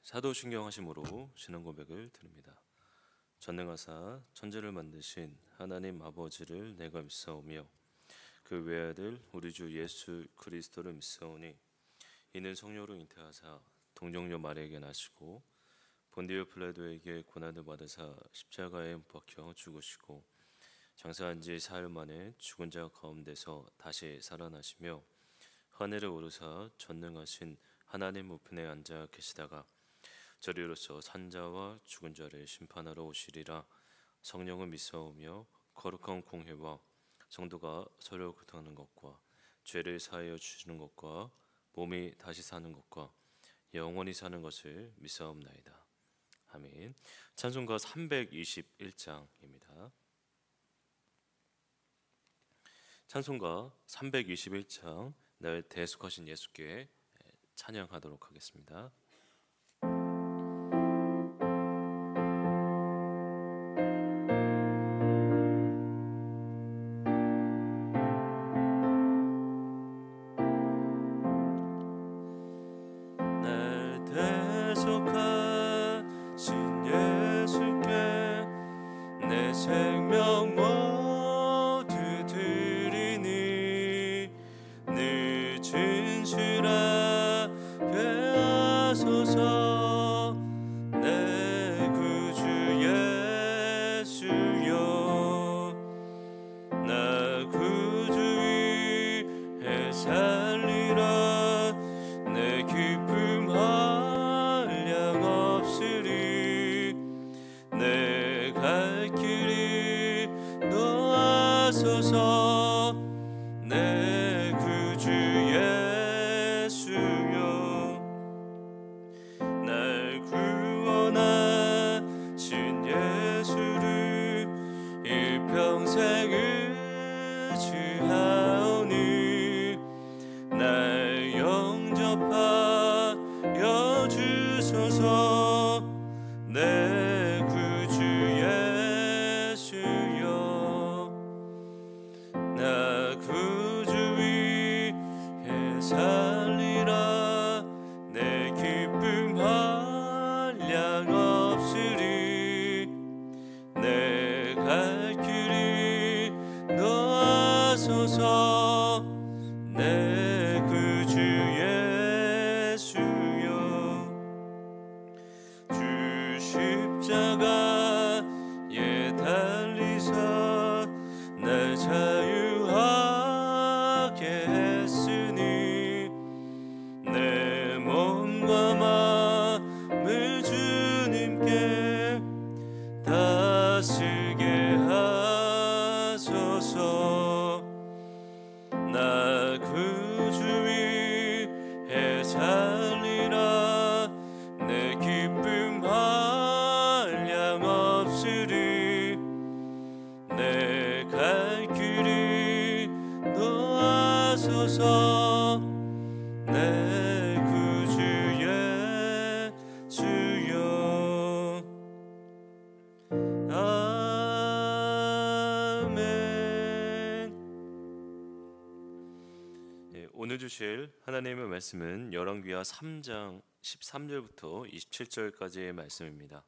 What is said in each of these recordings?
사도신경 하심으로 신앙 고백을 드립니다. 전능하사 천지를 만드신 하나님 아버지를 내가 믿사오며 그 외아들 우리 주 예수 그리스도를 믿사오니 이는 성령으로 잉태하사 동정녀 마리아에게 나시고 본디오 필라도에게 고난을 받으사 십자가에 못 박혀 죽으시고 장사한 지 사흘 만에 죽은 자 가운데서 다시 살아나시며 하늘에 오르사 전능하신 하나님 우편에 앉아 계시다가 저리로서 산자와 죽은 자를 심판하러 오시리라. 성령을 믿사오며 거룩한 공회와 성도가 서로 교통하는 것과 죄를 사하여 주시는 것과 몸이 다시 사는 것과 영원히 사는 것을 믿사옵나이다. 아멘. 찬송가 321장입니다. 찬송가 321장 날 대속하신 예수께 찬양하도록 하겠습니다. 날 대속하신 예수께 내 생명 모두 드리니 늘 진실하게 하소서. 내 구주 예수여, 나 구주 위에 살리라. 내 기쁨 한량 없으리. 내 갈 길이 놓아소서. 내 구주 예수여, 날 구원하신 예수를 일평생 의지하오니 날 영접하여 주소서. 내 구주 예수여, 나 구주 위에 살리라. 내 기쁨 한량 없으리. 내 갈 길이 놓아소서. 내 구주 예수여, 주 십자가에 달리사 날 자유하게 했으니 내 몸과 마음을 주님께 다스게 하소서. 나 구주 위에 살리라. 내 기쁨 한량 없으리. 내 갈 길이 놓아소서. 내 구주 예수여. 아멘. 오늘 주실 하나님의 말씀은 열왕기하 3장 13절부터 27절까지의 말씀입니다.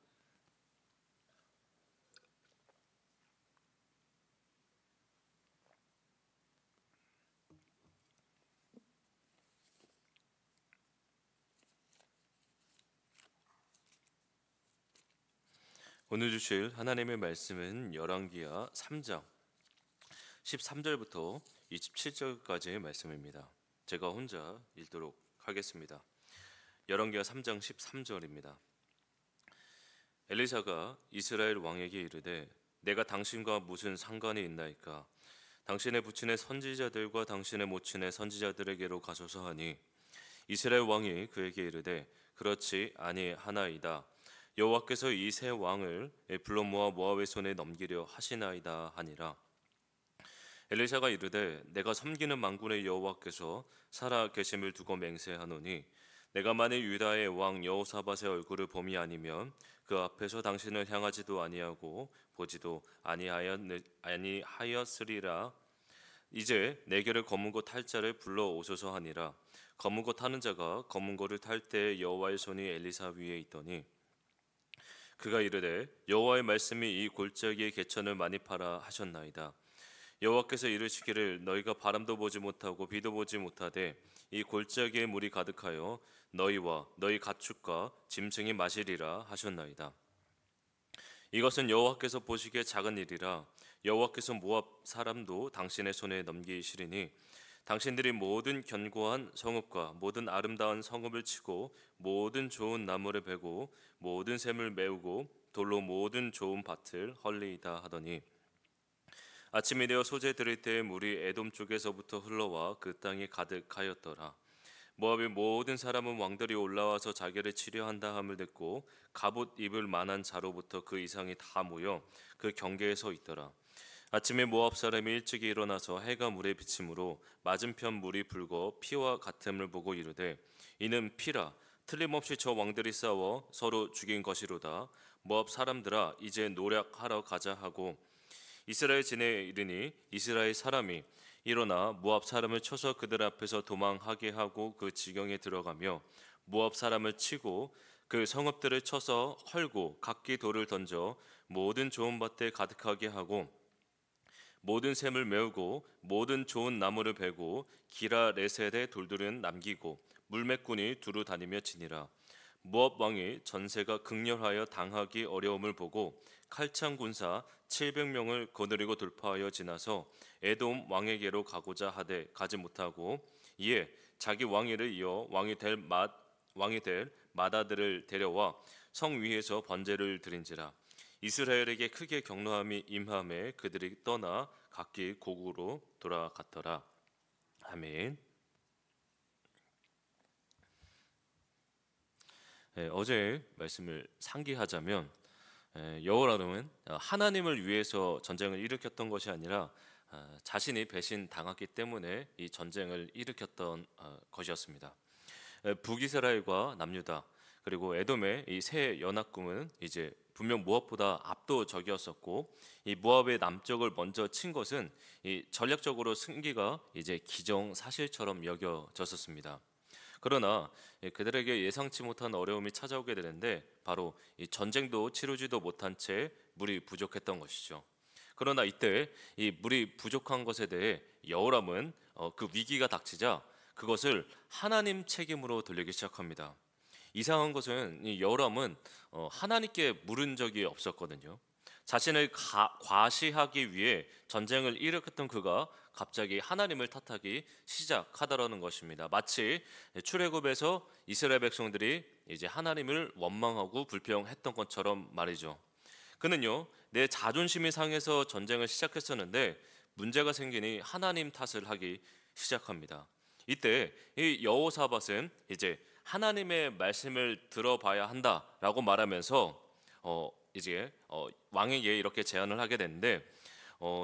오늘 주실 하나님의 말씀은 열왕기하 3장 13절부터 27절까지의 말씀입니다. 제가 혼자 읽도록 하겠습니다. 열왕기하 3장 13절입니다. 엘리사가 이스라엘 왕에게 이르되 내가 당신과 무슨 상관이 있나이까? 당신의 부친의 선지자들과 당신의 모친의 선지자들에게로 가소서 하니 이스라엘 왕이 그에게 이르되 그렇지 아니하나이다. 여호와께서 이 세 왕을 불러 모아 모압의 손에 넘기려 하시나이다 하니라. 엘리사가 이르되 내가 섬기는 만군의 여호와께서 살아 계심을 두고 맹세하노니 내가 만일 유다의 왕 여호사밧의 얼굴을 봄이 아니면 그 앞에서 당신을 향하지도 아니하고 보지도 아니하였으리라. 이제 내게를 검은 고 탈 자를 불러 오소서 하니라. 검은 고 타는 자가 검은 고를 탈 때 여호와의 손이 엘리사 위에 있더니 그가 이르되 여호와의 말씀이 이 골짜기의 개천을 많이 파라 하셨나이다. 여호와께서 이르시기를 너희가 바람도 보지 못하고 비도 보지 못하되 이 골짜기에 물이 가득하여 너희와 너희 가축과 짐승이 마시리라 하셨나이다. 이것은 여호와께서 보시기에 작은 일이라 여호와께서 모압 사람도 당신의 손에 넘기시리니 당신들이 모든 견고한 성읍과 모든 아름다운 성읍을 치고 모든 좋은 나무를 베고 모든 샘을 메우고 돌로 모든 좋은 밭을 헐리이다 하더니 아침이 되어 소재 들을 때에 물이 에돔 쪽에서부터 흘러와 그 땅이 가득하였더라. 모압의 모든 사람은 왕들이 올라와서 자기를 치려한다 함을 듣고 갑옷 입을 만한 자로부터 그 이상이 다 모여 그 경계에 서 있더라. 아침에 모압 사람이 일찍이 일어나서 해가 물에 비침으로 맞은편 물이 붉어 피와 같음을 보고 이르되 이는 피라 틀림없이 저 왕들이 싸워 서로 죽인 것이로다. 모압 사람들아 이제 노략하러 가자 하고 이스라엘 진에 이르니 이스라엘 사람이 일어나 모압 사람을 쳐서 그들 앞에서 도망하게 하고 그 지경에 들어가며 모압 사람을 치고 그 성읍들을 쳐서 헐고 각기 돌을 던져 모든 좋은 밭에 가득하게 하고 모든 샘을 메우고 모든 좋은 나무를 베고 기라 레셋의 돌들은 남기고 물매꾼이 두루 다니며 치니라. 모압 왕이 전세가 극렬하여 당하기 어려움을 보고 칼창 군사 700명을 거느리고 돌파하여 지나서 에돔 왕에게로 가고자 하되 가지 못하고 이에 자기 왕위를 이어 왕이 될 마다들을 데려와 성 위에서 번제를 드린지라. 이스라엘에게 크게 경노함이 임함에 그들이 떠나 각기 고국으로 돌아갔더라. 아멘. 어제 말씀을 상기하자면 여호라름은 하나님을 위해서 전쟁을 일으켰던 것이 아니라 자신이 배신 당했기 때문에 이 전쟁을 일으켰던 것이었습니다. 북이스라엘과 남유다 그리고 에돔의 이 세 연합군은 이제 분명 모압보다 압도적이었었고 이 모압의 남쪽을 먼저 친 것은 이 전략적으로 승기가 이제 기정사실처럼 여겨졌었습니다. 그러나 그들에게 예상치 못한 어려움이 찾아오게 되는데 바로 이 전쟁도 치르지도 못한 채 물이 부족했던 것이죠. 그러나 이때 이 물이 부족한 것에 대해 여호람은 그 위기가 닥치자 그것을 하나님 책임으로 돌리기 시작합니다. 이상한 것은 이 여호람은 하나님께 물은 적이 없었거든요. 자신을 과시하기 위해 전쟁을 일으켰던 그가 갑자기 하나님을 탓하기 시작하더라는 것입니다. 마치 출애굽에서 이스라엘 백성들이 이제 하나님을 원망하고 불평했던 것처럼 말이죠. 그는요 내 자존심이 상해서 전쟁을 시작했었는데 문제가 생기니 하나님 탓을 하기 시작합니다. 이때 이 여호사밧은 이제 하나님의 말씀을 들어봐야 한다라고 말하면서 이제 왕에게 이렇게 제안을 하게 되는데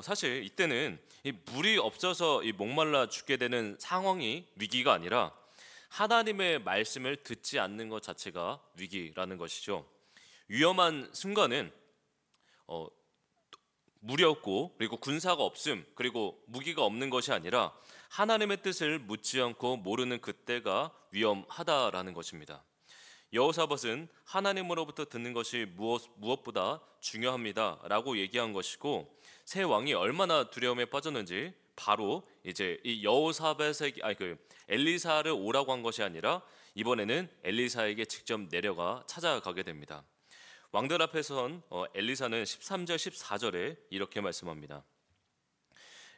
사실 이때는 이 물이 없어서 이 목말라 죽게 되는 상황이 위기가 아니라 하나님의 말씀을 듣지 않는 것 자체가 위기라는 것이죠. 위험한 순간은 물이 없고 그리고 군사가 없음 그리고 무기가 없는 것이 아니라 하나님의 뜻을 묻지 않고 모르는 그때가 위험하다라는 것입니다. 여호사밧은 하나님으로부터 듣는 것이 무엇보다 중요합니다라고 얘기한 것이고 새 왕이 얼마나 두려움에 빠졌는지 바로 이제 이 여호사밧에게 엘리사를 오라고 한 것이 아니라 이번에는 엘리사에게 직접 내려가 찾아가게 됩니다. 왕들 앞에선 엘리사는 13절 14절에 이렇게 말씀합니다.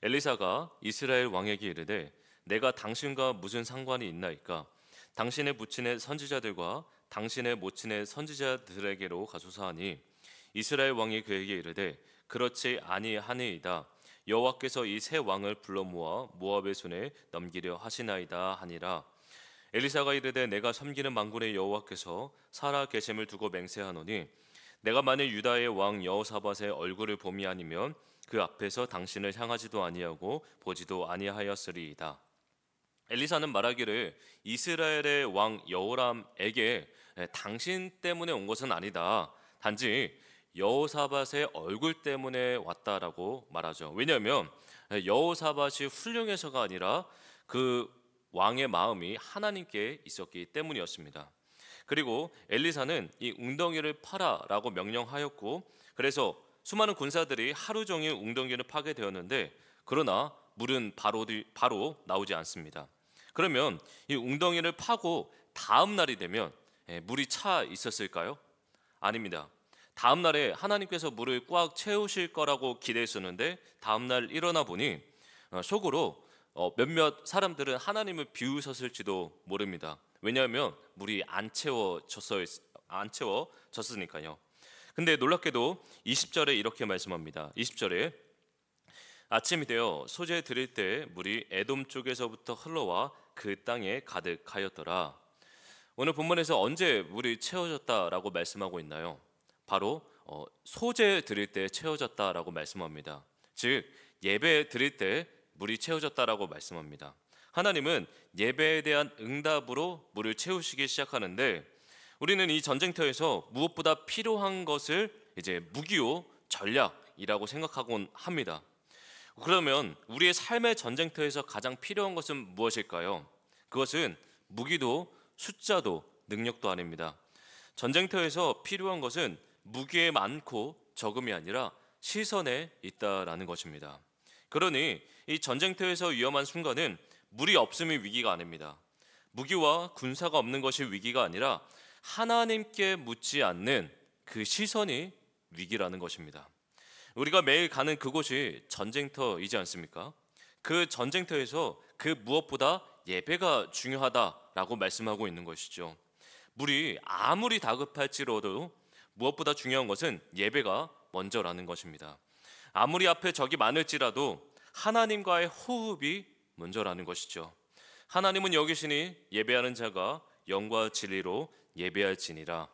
엘리사가 이스라엘 왕에게 이르되 내가 당신과 무슨 상관이 있나이까 당신의 부친의 선지자들과 당신의 모친의 선지자들에게로 가소서 하니 이스라엘 왕이 그에게 이르되 그렇지 아니하니이다. 여호와께서 이 세 왕을 불러 모아 모압의 손에 넘기려 하시나이다 하니라. 엘리사가 이르되 내가 섬기는 만군의 여호와께서 살아 계심을 두고 맹세하노니 내가 만일 유다의 왕 여호사밧의 얼굴을 봄이 아니면 그 앞에서 당신을 향하지도 아니하고 보지도 아니하였으리이다. 엘리사는 말하기를 이스라엘의 왕 여호람에게 당신 때문에 온 것은 아니다. 단지 여호사밧의 얼굴 때문에 왔다라고 말하죠. 왜냐하면 여호사밧이 훌륭해서가 아니라 그 왕의 마음이 하나님께 있었기 때문이었습니다. 그리고 엘리사는 이 웅덩이를 파라라고 명령하였고, 그래서 수많은 군사들이 하루 종일 웅덩이를 파게 되었는데, 그러나 물은 바로 나오지 않습니다. 그러면 이 웅덩이를 파고 다음 날이 되면 물이 차 있었을까요? 아닙니다. 다음 날에 하나님께서 물을 꽉 채우실 거라고 기대했었는데, 다음 날 일어나 보니 속으로 몇몇 사람들은 하나님을 비웃었을지도 모릅니다. 왜냐하면 물이 안 채워졌으니까요. 근데 놀랍게도 20절에 이렇게 말씀합니다. 20절에 아침이 되어 소재 드릴 때 물이 에돔 쪽에서부터 흘러와 그 땅에 가득하였더라. 오늘 본문에서 언제 물이 채워졌다라고 말씀하고 있나요? 바로 소재 드릴 때 채워졌다라고 말씀합니다. 즉 예배 드릴 때 물이 채워졌다라고 말씀합니다. 하나님은 예배에 대한 응답으로 물을 채우시기 시작하는데, 우리는 이 전쟁터에서 무엇보다 필요한 것을 이제 무기요 전략이라고 생각하곤 합니다. 그러면 우리의 삶의 전쟁터에서 가장 필요한 것은 무엇일까요? 그것은 무기도 숫자도 능력도 아닙니다. 전쟁터에서 필요한 것은 무기에 많고 적음이 아니라 시선에 있다라는 것입니다. 그러니 이 전쟁터에서 위험한 순간은 물이 없음이 위기가 아닙니다. 무기와 군사가 없는 것이 위기가 아니라 하나님께 묻지 않는 그 시선이 위기라는 것입니다. 우리가 매일 가는 그곳이 전쟁터이지 않습니까? 그 전쟁터에서 그 무엇보다 예배가 중요하다라고 말씀하고 있는 것이죠. 물이 아무리 다급할지라도 무엇보다 중요한 것은 예배가 먼저라는 것입니다. 아무리 앞에 적이 많을지라도 하나님과의 호흡이 먼저라는 것이죠. 하나님은 여기시니 예배하는 자가 영과 진리로 예배할지니라.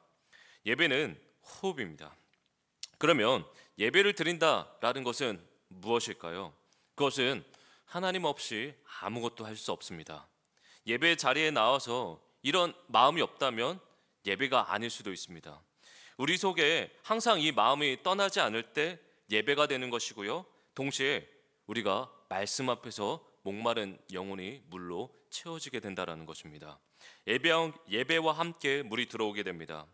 예배는 호흡입니다. 그러면 예배를 드린다라는 것은 무엇일까요? 그것은 하나님 없이 아무것도 할 수 없습니다. 예배 자리에 나와서 이런 마음이 없다면 예배가 아닐 수도 있습니다. 우리 속에 항상 이 마음이 떠나지 않을 때 예배가 되는 것이고요, 동시에 우리가 말씀 앞에서 목마른 영혼이 물로 채워지게 된다라는 것입니다. 예배와 함께 물이 들어오게 됩니다.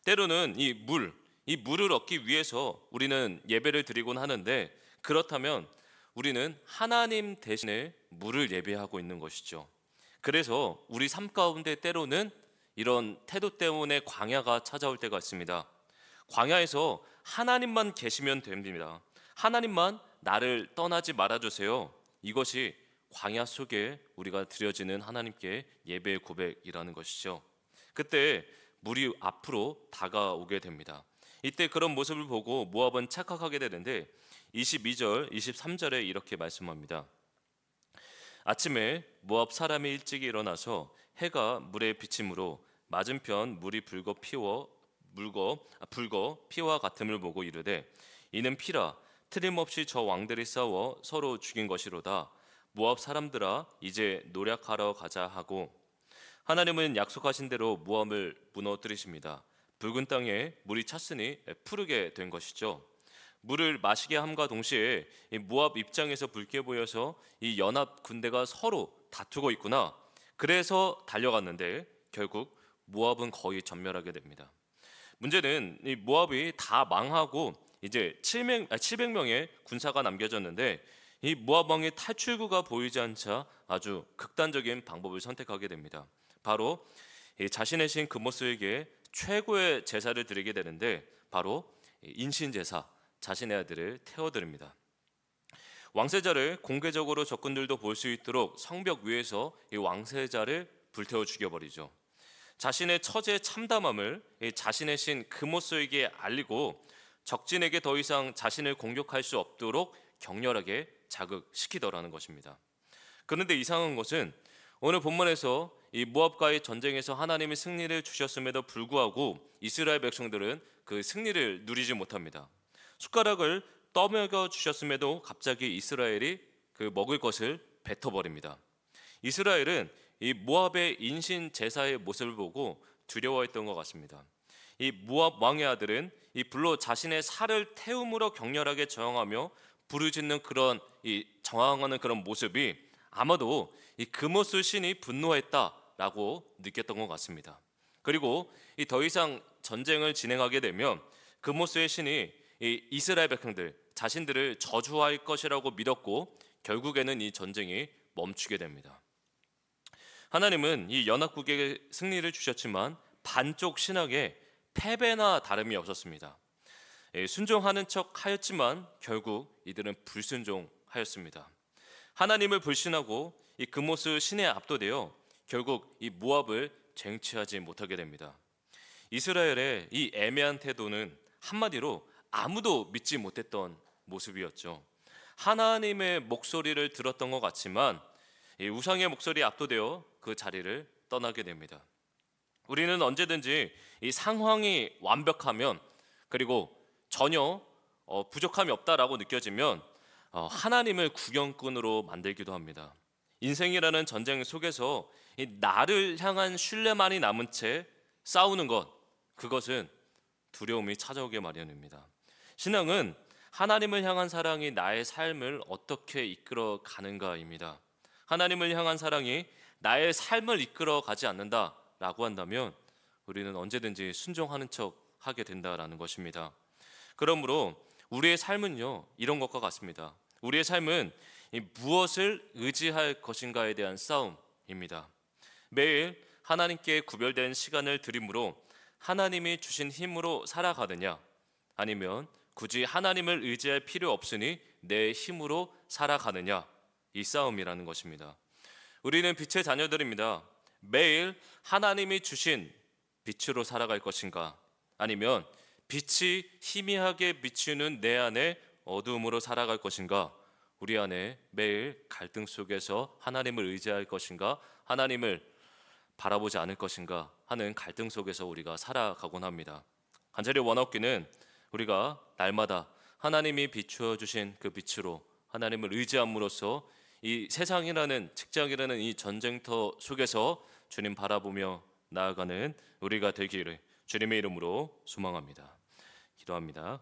때로는 이 물을 얻기 위해서 우리는 예배를 드리곤 하는데, 그렇다면 우리는 하나님 대신에 물을 예배하고 있는 것이죠. 그래서 우리 삶 가운데 때로는 이런 태도 때문에 광야가 찾아올 때가 있습니다. 광야에서 하나님만 계시면 됩니다. 하나님만 나를 떠나지 말아주세요. 이것이 광야 속에 우리가 드려지는 하나님께 예배의 고백이라는 것이죠. 그때 물이 앞으로 다가오게 됩니다. 이때 그런 모습을 보고 모압은 착각하게 되는데 22절, 23절에 이렇게 말씀합니다. 아침에 모압 사람이 일찍 일어나서 해가 물에 비침으로 맞은편 물이 붉어 피와 같음을 보고 이르되 이는 피라 틀림없이 저 왕들이 싸워 서로 죽인 것이로다. 모압 사람들아 이제 노략하러 가자 하고, 하나님은 약속하신 대로 모압을 무너뜨리십니다. 붉은 땅에 물이 찼으니 푸르게 된 것이죠. 물을 마시게 함과 동시에 이 모압 입장에서 붉게 보여서 이 연합 군대가 서로 다투고 있구나, 그래서 달려갔는데 결국 모압은 거의 전멸하게 됩니다. 문제는 이 모압이 다 망하고 이제 700명의 군사가 남겨졌는데, 이 모압 왕의 탈출구가 보이지 않자 아주 극단적인 방법을 선택하게 됩니다. 바로 자신의 신 그모스에게 최고의 제사를 드리게 되는데, 바로 인신제사, 자신의 아들을 태워드립니다. 왕세자를 공개적으로 적군들도 볼 수 있도록 성벽 위에서 이 왕세자를 불태워 죽여버리죠. 자신의 처지의 참담함을 자신의 신 그모스에게 알리고 적진에게 더 이상 자신을 공격할 수 없도록 격렬하게 자극시키더라는 것입니다. 그런데 이상한 것은 오늘 본문에서 이 모압과의 전쟁에서 하나님이 승리를 주셨음에도 불구하고 이스라엘 백성들은 그 승리를 누리지 못합니다. 숟가락을 떠먹여 주셨음에도 갑자기 이스라엘이 그 먹을 것을 뱉어버립니다. 이스라엘은 이 모압의 인신 제사의 모습을 보고 두려워했던 것 같습니다. 이 모압 왕의 아들은 이 불로 자신의 살을 태움으로 격렬하게 저항하며 부르짖는 그런 이 저항하는 그런 모습이 아마도 이 그모스 신이 분노했다라고 느꼈던 것 같습니다. 그리고 이 더 이상 전쟁을 진행하게 되면 그모스의 신이 이 이스라엘 백성들 자신들을 저주할 것이라고 믿었고 결국에는 이 전쟁이 멈추게 됩니다. 하나님은 이 연합국에게 승리를 주셨지만 반쪽 신학에 패배나 다름이 없었습니다. 순종하는 척 하였지만 결국 이들은 불순종하였습니다. 하나님을 불신하고 이 그모스 신에 압도되어 결국 이 모압을 쟁취하지 못하게 됩니다. 이스라엘의 이 애매한 태도는 한마디로 아무도 믿지 못했던 모습이었죠. 하나님의 목소리를 들었던 것 같지만 이 우상의 목소리에 압도되어 그 자리를 떠나게 됩니다. 우리는 언제든지 이 상황이 완벽하면 그리고 전혀 부족함이 없다라고 느껴지면 하나님을 구경꾼으로 만들기도 합니다. 인생이라는 전쟁 속에서 이 나를 향한 신뢰만이 남은 채 싸우는 것, 그것은 두려움이 찾아오게 마련입니다. 신앙은 하나님을 향한 사랑이 나의 삶을 어떻게 이끌어 가는가입니다. 하나님을 향한 사랑이 나의 삶을 이끌어 가지 않는다라고 한다면 우리는 언제든지 순종하는 척 하게 된다라는 것입니다. 그러므로 우리의 삶은요, 이런 것과 같습니다. 우리의 삶은 무엇을 의지할 것인가에 대한 싸움입니다. 매일 하나님께 구별된 시간을 드림으로 하나님이 주신 힘으로 살아가느냐, 아니면 굳이 하나님을 의지할 필요 없으니 내 힘으로 살아가느냐, 이 싸움이라는 것입니다. 우리는 빛의 자녀들입니다. 매일 하나님이 주신 빛으로 살아갈 것인가, 아니면 빛이 희미하게 비추는 내 안에 어두움으로 살아갈 것인가, 우리 안에 매일 갈등 속에서 하나님을 의지할 것인가, 하나님을 바라보지 않을 것인가 하는 갈등 속에서 우리가 살아가곤 합니다. 간절히 원하옵기는 우리가 날마다 하나님이 비추어 주신 그 빛으로 하나님을 의지함으로써 이 세상이라는, 직장이라는 이 전쟁터 속에서 주님 바라보며 나아가는 우리가 되기를 주님의 이름으로 소망합니다. 기도합니다.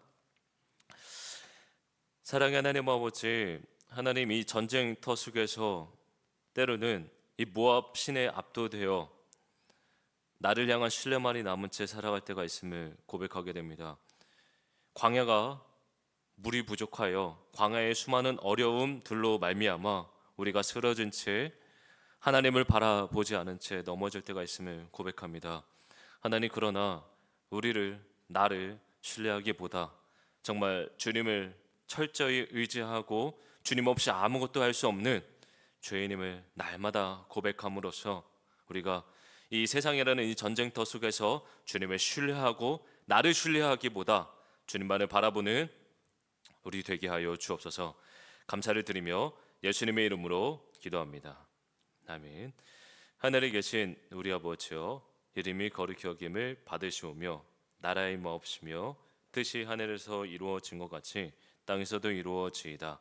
사랑의 하나님 아버지, 하나님 이 전쟁터 속에서 때로는 이 모압 신에 압도되어 나를 향한 신뢰만이 남은 채 살아갈 때가 있음을 고백하게 됩니다. 광야가 물이 부족하여 광야의 수많은 어려움들로 말미암아 우리가 쓰러진 채 하나님을 바라보지 않은 채 넘어질 때가 있음을 고백합니다. 하나님, 그러나 나를 신뢰하기보다 정말 주님을 철저히 의지하고 주님 없이 아무것도 할 수 없는 죄인임을 날마다 고백함으로써 우리가 이 세상이라는 이 전쟁터 속에서 주님을 신뢰하고 나를 신뢰하기보다 주님만을 바라보는 우리 되게 하여 주옵소서. 감사를 드리며 예수님의 이름으로 기도합니다. 아멘. 하늘에 계신 우리 아버지여, 이름이 거룩히 여김을 받으시오며 나라의 마옵시며 뜻이 하늘에서 이루어진 것 같이 땅에서도 이루어지이다.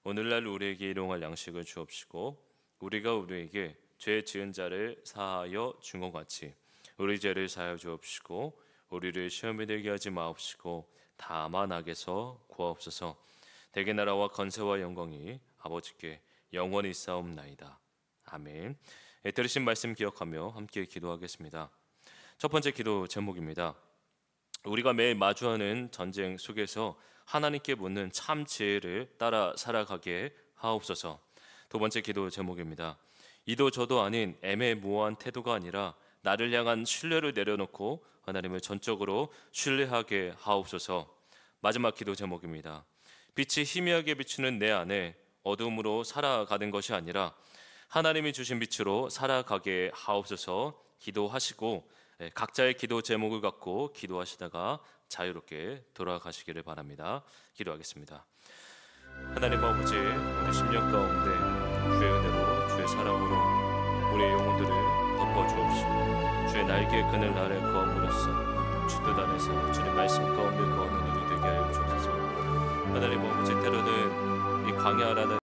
오늘날 우리에게 일용할 양식을 주옵시고 우리가 우리에게 죄 지은 자를 사하여 준 것 같이 우리 죄를 사하여 주옵시고 우리를 시험에 들게 하지 마옵시고 다만 악에서 구하옵소서. 대개 나라와 건세와 영광이 아버지께 영원히 있사옵나이다. 아멘. 들으신 말씀 기억하며 함께 기도하겠습니다. 첫 번째 기도 제목입니다. 우리가 매일 마주하는 전쟁 속에서 하나님께 묻는 참 지혜를 따라 살아가게 하옵소서. 두 번째 기도 제목입니다. 이도 저도 아닌 애매모호한 태도가 아니라 나를 향한 신뢰를 내려놓고 하나님을 전적으로 신뢰하게 하옵소서. 마지막 기도 제목입니다. 빛이 희미하게 비추는 내 안에 어둠으로 살아가는 것이 아니라 하나님이 주신 빛으로 살아가게 하옵소서. 기도하시고 각자의 기도 제목을 갖고 기도하시다가 자유롭게 돌아가시기를 바랍니다. 기도하겠습니다. 하나님 아버지, 우리 심령 가운데 주의 은혜로 주의 사랑으로 우리의 영혼들을 덮어주옵시고 주의 날개 그늘 아래 거함으로써 주 뜻 안에서 주님 말씀 가운데 거하는 우리 되게 하여 주옵소서. 하나님 아버지, 때로는 이 광야라는